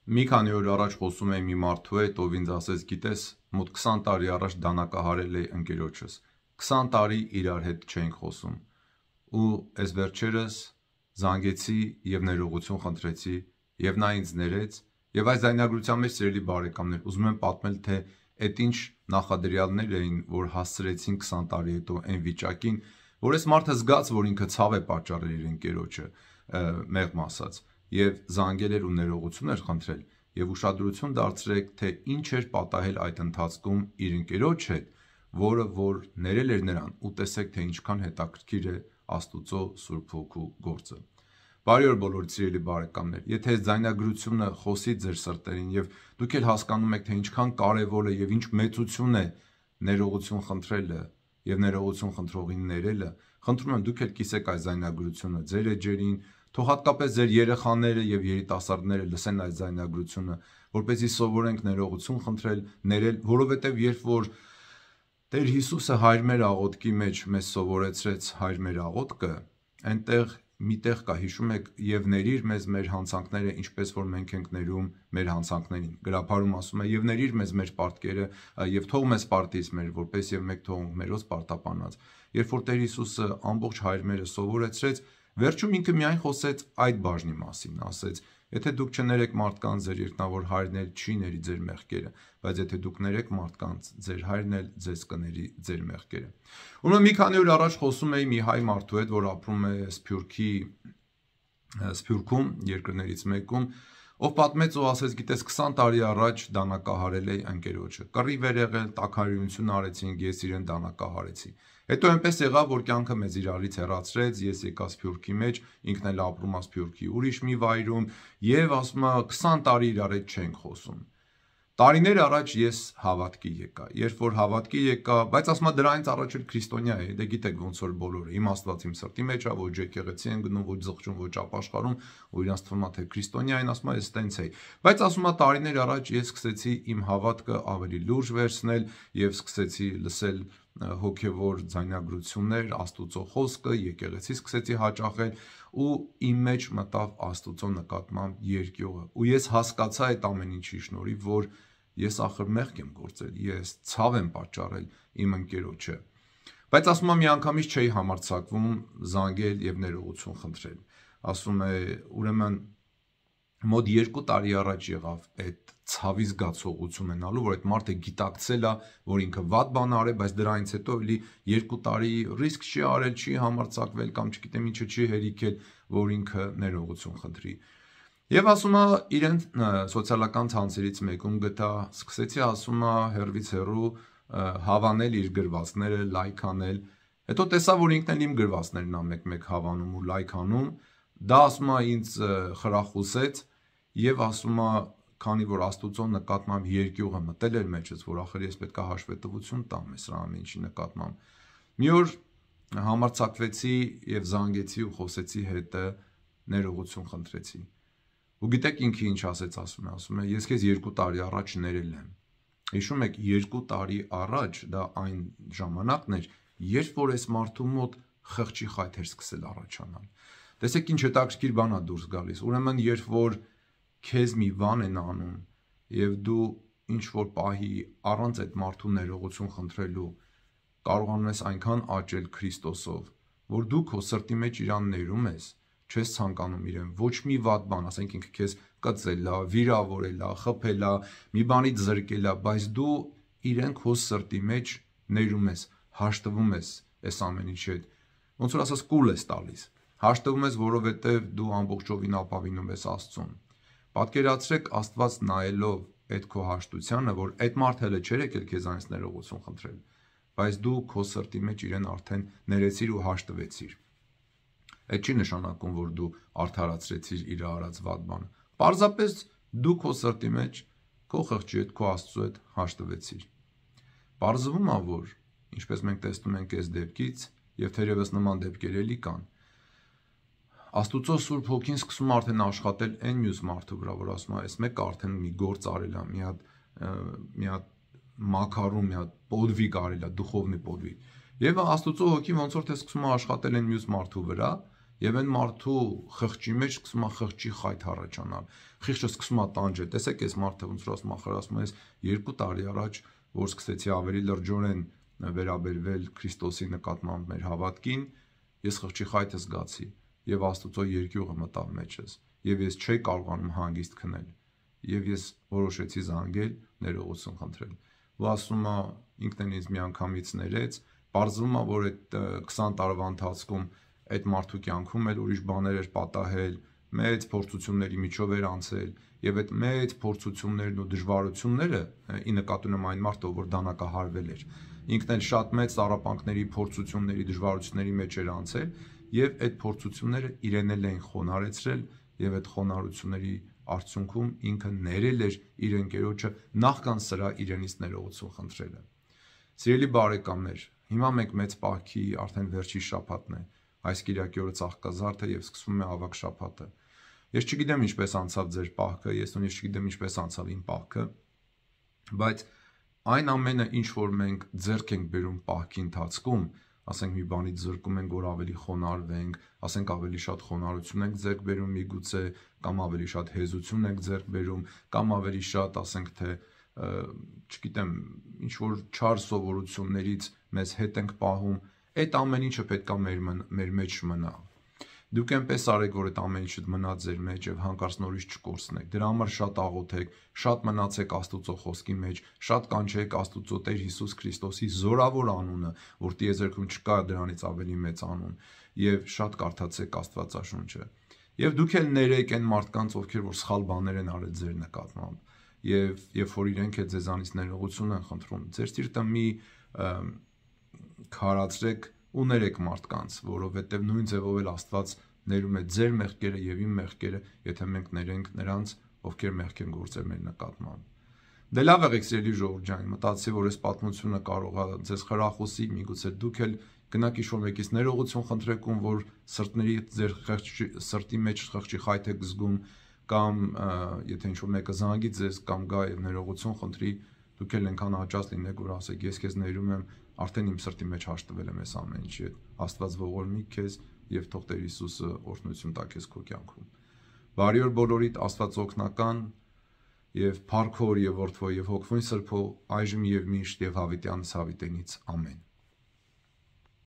Մի քանի օր առաջ խոսում էի մի մարդու հետ, ով ինձ ասեց, գիտես, մոտ 20 տարի առաջ դանակահարել էի ընկերոջս։ 20 տարի իրար հետ չենք խոսում։ Ու այս վերջերս զանգեցի եւ ներողություն խնդրեցի, եւ նա ինձ ներեց, եւ այս ձայնագրության մեջ սիրելի բարեկամներ, ուզում եմ պատմել, թե այդ ինչ նախադրյալներ էին, որ հասցրեցին 20 տարի հետո այն վիճակին, որ այս մարդը զգաց, որ ինքը ցավ է պատճառել իր ընկերոջը, մեղմ ասած, եւ զանգել էր ու ներողություն էր խնդրել, եւ ուշադրություն դարձրեք, թե ինչ էր պատահել այդ ընթացքում իր ընկերոջ հետ, որը որ ներել էր նրան, ու տեսեք, թե ինչքան հետաքրքիր է Աստուծո Սուրբ Հոգու գործը։ Բարի օր բոլորիդ սիրելի բարեկամներ, եթե այս ձայնագրությունը խոսի ձեր սրտերին եւ դուք էլ հասկանում եք, թե ինչքան կարեւոր է եւ ինչ մեծություն է ներողություն խնդրելը եւ ներողություն խնդրողին ներելը, խնդրում եմ դուք էլ կիսեք այս ձայնագրությունը ձեր էջերին, թող հատկապես ձեր երեխաները եւ երիտասարդները լսեն այս ձայնագրությունը, որպեսզի սովորենք ներողություն խնդրել, ներել, որովհետեւ երբ որ Տեր Հիսուսը հայր մեր աղոթքի մեջ մեզ սովորեցրեց հայր մեր աղոթքը, այնտեղ միտեղ կա, հիշում եք, եւ ներիր մեզ մեր հանցանքները, ինչպես որ մենք ենք ներում մեր հանցանքներին։ Գրաբարում ասում է, եւ ներիր մեզ մեր պարտքերը, եւ թող մեզ պարտից մեր, որպես եւ մեկ թողunk մերոց պարտապանած։ Երբ որ Տեր Հիսուսը ամբողջ հայր մերը սովորեցրեց, վերջում ինքը միայն խոսեց այդ բաժնի մասին, ասեց. Եթե դուք չներեք մարդկանց, ձեր երկնավոր հայրն էլ չի ների ձեր մեղքերը, բայց եթե դուք ներեք մարդկանց, ձեր հայրն էլ ձեզ կների ձեր մեղքերը։ Ուրեմն մի քանի օր առաջ խոսում էի մի հայ մարդու հետ, որ ապրում է Սփյուռքում, երկրներից մեկում, ով պատմեց ու ասեց, գիտես 20 տարի առաջ դանակահարել էի ընկերոջը։ Կռիվ էր եղել, տաքարյունություն արեցինք, ես իրեն դանակահարեցի։ Հետո այնպես եղավ, որ կյանքը մեզ իրարից հեռացրեց, ես եկա Սփյուռքի մեջ, ինքն էլ ապրում է Սփյուռքի ուրիշ մի վայրում, եւ ասում է 20 տարի իրար հետ չենք խոսում։ Տարիներ առաջ ես հավատքի եկա, երբ որ հավատքի եկա, բայց ասում է դրանից առաջ էլ քրիստոնյա է, դե գիտեք ոնց որ բոլորը, իմաստված իմ սրտի մեջ է, ոչ եկեղեցի են գնում, ոչ զղջում, ոչ ապաշխարում, ու իրանց թվում է թե քրիստոնյա են, ասում է ես տենց էի։ Բայց ասում է տարիներ առաջ ես սկսեցի իմ հավատքը ավելի լուրջ վերցնել եւ սկսեցի լսել հոգևոր ձայնագրություններ, Աստուծո խոսքը, եկեղեցի սկսեցի հաճախել ու իմ մեջ մտավ Աստուծո նկատմամբ երկյուղը։ Ու ես հասկացա այդ ամեն ինչի շնորհիվ, որ ես ախր մեղք եմ գործել, ես ցավ եմ պատճառել իմ ընկերոջը։ Բայց ասում եմ միանգամից չէի համարձակվում զանգել եւ ներողություն խնդրել։ Ասում է, ուրեմն մոտ 2 տարի առաջ եղավ այդ ցավի զգացողություն ունենալու, որ այդ մարդը գիտակցել է, որ ինքը վատ բան արել, բայց դրանից հետո էլի 2 տարի ռիսկ չի արել, չի համարձակվել կամ չգիտեմ ինչը չի հերիքել, որ ինքը ներողություն խնդրի։ Եվ ասում է, իրեն սոցիալական ցանցերից մեկում գտա, սկսեցի ասում է հերվից հեռու հավանել իր գրվածքները, լայք անել։ Հետո տեսա, որ ինքն էլ իմ գրվածքներն է մեկ-մեկ հավանում ու լայք անում։ Դա ասում է ինձ խրախուսեց եւ ասում է, քանի որ Աստուծո նկատմամբ երկյուղը մտել էր մեջս, որ ախր ես պետք է հաշվետվություն տամ այս ամեն ինչի նկատմամբ։ Մի օր համարձակվեցի եւ զանգեցի ու խոսեցի հետը, ներողություն խնդրեցի։ Ու գիտեք ինքը ինչ ասում է, ես քեզ 2 տարի առաջ ներել եմ։ Հիշում եք 2 տարի առաջ, դա այն ժամանակն էր, երբ որ այս մարդու մոտ խղճի խայթեր սկսել առաջանալ։ Տեսեք ինչ հետաքրքիր բան է դուրս գալիս։ Ուրեմն երբ որ քեզ մի բան են անում եւ դու ինչ որ պահի առանց այդ մարդու ներողություն խնդրելու կարողանում ես այնքան աճել Քրիստոսով, որ դու քո սրտի մեջ իրան ներում ես, չես ցանկանում իրեն ոչ մի վատ բան, ասենք ինքը քեզ կծել է, վիրավորել է, խփել է, մի բանից զրկել է, բայց դու իրեն քո սրտի մեջ ներում ես, հաշտվում ես այս ամեն ինչի հետ։ Ոնց որ ասած կուլ ես տալիս։ Հաշտվում ես, որովհետև դու ամբողջովին ապավինում ես Աստծուն։ Պատկերացրեք Աստված նայելով այդ քո հաշտությանը, որ այդ մարդը հələ չէր եկել քեզանից ներողություն խնդրել, բայց դու քո սրտի մեջ իրեն արդեն ներեցիր ու հաշտվեցիր։ Այդ չի նշանակում, որ դու արդարացրեցիր իր արած վատ բանը։ Պարզապես դու քո սրտի մեջ քո խղճի հետ, քո Աստծո հետ հաշտվեցիր։ Պարզվում է, որ ինչպես մենք տեսնում ենք այս դեպքից, եւ թերևս նման դեպքեր էլի կան, Աստուծո Սուրբ Հոգին սկսում արդեն աշխատել այն մյուս մարդու վրա, որ ասում է, այս մեկը արդեն մի գործ արել է, մի հատ մակարում, մի հատ պոդվիգ արել է, դուխովնի պոդվիգ։ Եվ Աստուծո Հոգին ոնց որ թե սկսում է աշխատել այն մյուս մարդու վրա, եւ այն մարդու խղճի մեջ սկսում է խղճի խայթ առաջանալ, խիղճը սկսում է տանջել։ Տեսեք, այս մարդը ոնց որ ասում է 2 տարի առաջ, որ սկսեցի ավելի լրջորեն վերաբերվել Քրիստոսի նկատմամբ մեր հավատքին, ես խղճի խայթը զգացի եւ Աստուծո երկյուղը մտավ մեջս եւ ես չէի կարողանում հանգիստ քնել եւ ես որոշեցի զանգել, ներողություն խնդրել։ Ու ասում է, ինքն ինձ միանգամից ներեց, պարզվում է, որ այդ 20 տարվա ընթացքում այդ մարդու կյանքում էլ ուրիշ բաներ էր պատահել, մեծ փորձությունների միջով էր անցել եւ այդ մեծ փորձություններն ու դժվարությունները ի նկատի ունեմ այն մարդը, որ դանակահարվել էր, ինքն էլ շատ մեծ տառապանքների, փորձությունների, դժվարությունների մեջ էր անցել եւ այդ փորձությունները իրեն էլ էին խոնարհեցրել եւ այդ խոնարհությունների արդյունքում ինքը ներել էր իր ընկերոջը նախքան սրա իրենից ներողություն խնդրելը։ Սիրելի բարեկամներ, հիմա մենք մեծ պահքի արդեն վերջի շաբաթն է, այս կիրակի օրը Ծաղկազարդը եւ սկսվում է ավագ շաբաթը։ Ես չգիտեմ ինչպես անցավ ձեր պահքը, ես նույնիսկ չգիտեմ ինչպես անցավ իմ պահքը, բայց այն ամենը, ինչ որ մենք ձեռք ենք բերում պահքի ընթացքում, ասենք մի բանից զրկում ենք, որ ավելի խոնարհվենք, ասենք ավելի շատ խոնարհություն ենք ձեռք բերում միգուցե, կամ ավելի շատ հեզություն ենք ձեռք բերում, կամ ավելի շատ, ասենք թե, չգիտեմ, ինչ որ չար սովորություններից մեզ հետ ենք պահում, այդ ամեն ինչը պետք է մեր մեջ մնա։ Դուք այնպես արեք, որ այդ ամեն ինչը մնա ձեր մեջ եւ հանկարծ նորից չկորցնեք։ Դրա համար շատ աղոթեք, շատ մնացեք Աստուծո խոսքի մեջ, շատ կանչեք Աստուծո Տեր Հիսուս Քրիստոսի զորավոր անունը, որ տիեզերքում չկա դրանից ավելի մեծ անուն, եւ շատ կարդացեք Աստվածաշունչը։ Եվ դուք էլ ներեք այն մարդկանց, ովքեր որ սխալ բաներ են արել ձեր նկատմամբ, եւ երբ որ իրենք է ձեզանից ներողություն են խնդրում, ձեր սիրտը մի քարացրեք ու ներեք մարդկանց, որովհետև նույն ձևով էլ Աստված ներում է ձեր մեղքերը եւ իմ մեղքերը, եթե մենք ներենք նրանց, ովքեր մեղք են գործել մեր նկատմամբ։ Դե լավ եղեք, սիրելի ժողովուրդ ջան, մտածեցի, որ այս պատմությունը կարող է ձեզ խրախուսի, միգուցե դուք էլ գնաք ինչ-որ մեկից ներողություն խնդրեք, ում որ սրտների ձեր սրտի մեջ խղճի խայթ եք զգում, կամ եթե ինչ-որ մեկը զանգի ձեզ կամ գա եւ ներողություն խնդրի, դուք էլ այնքան հաճած լինեք, որ ասեք ես քեզ ներում եմ, արդեն իմ սրտի մեջ հաշտվել եմ այս ամեն ինչի հետ։ Աստված ողորմի քեզ եւ թող Տեր Հիսուսը օրհնություն տա քեզ քո կյանքում։ Բարի օր բոլորիդ, Աստված օգնական եւ փառքոր եւ որդվո եւ հոգվույն սրբո այժմ եւ միշտ եւ հավիտյանս հավիտենից ամեն։